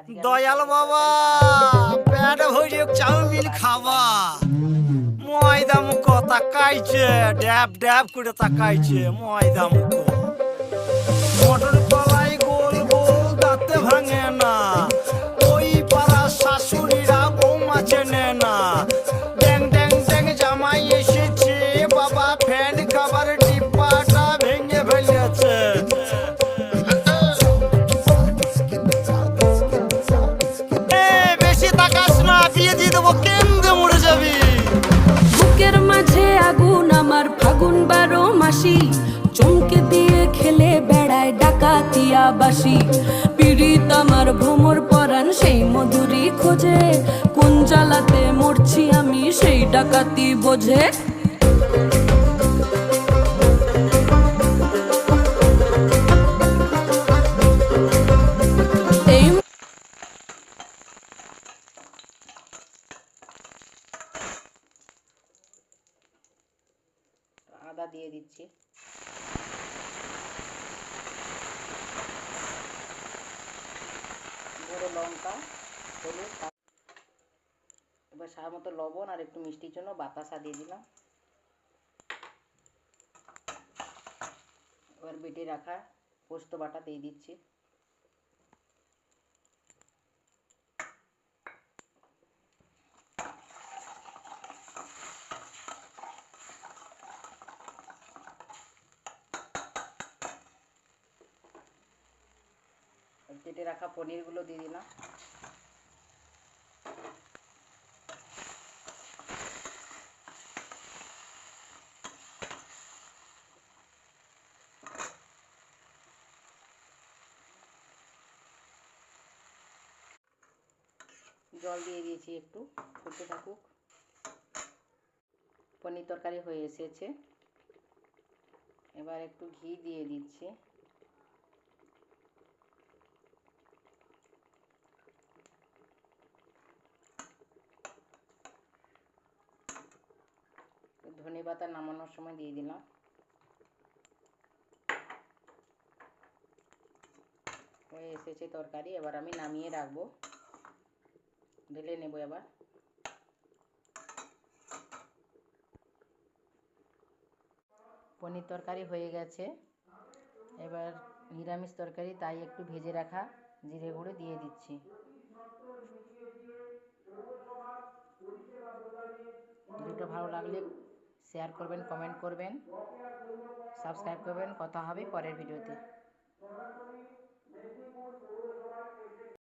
দয়াল বাবা পেট ভরে চাউমিন খাওয়া ময়দা মুখ তাকাইছে ড্যাব ড্যাব করে তাকাইছে ময়দা মুখ মটর কলাই গোল গোল দাঁতে ভাঙে না ওই পাড়া শাশুড়িরা বৌমা চেনে না ড্যাং ড্যাং ড্যাং জামাই এসেছে বাবা ফ্যান খাবার ডিব্বাটা ভেঙে ফেলেছে বেশি তাকাস না বিয়ে দিয়ে দেবো কেন্দ্রে মরে যাবি বুকের মাঝে আগুন আমার ফাগুন 12 মাসি চমকে দিয়ে খেলে বেড়ায় ডাকাতিয়া বাসি পীড়িত আমার ভ্রমর পরাণ সেই মধুরী খোঁজে কোন জ্বালাতে মরছি আমি সেই ডাকাতি বোঝে আদা দিয়ে দিচ্ছি, গুঁড়ো লঙ্কা, হলুদ, এবার স্বাদ মতো লবণ আর একটু মিষ্টির জন্য বাতাসা দিয়ে দিলাম। এবার বেটে রাখা পোস্ত বাটা দিয়ে দিচ্ছি, কেটে রাখা পনিরগুলো দিয়ে দিলাম, জল দিয়ে দিয়েছি একটু, ফুটতে থাকুক। পনির তরকারি হয়ে এসেছে, এবার একটু ঘি দিয়ে দিচ্ছি, ধনেপাতা নামানোর সময় দিয়ে দিলাম। হয়ে এসেছে তরকারি, এবার আমি নামিয়ে রাখবো, ঢেলে নেব। এবার পনির তরকারি হয়ে গেছে, এবার নিরামিষ তরকারি তাই একটু ভেজে রাখা জিরে গুঁড়ো দিয়ে দিচ্ছি। ভিডিওটা ভালো লাগলে শেয়ার করবেন, কমেন্ট করবেন, সাবস্ক্রাইব করবেন। কথা হবে পরের ভিডিওতে।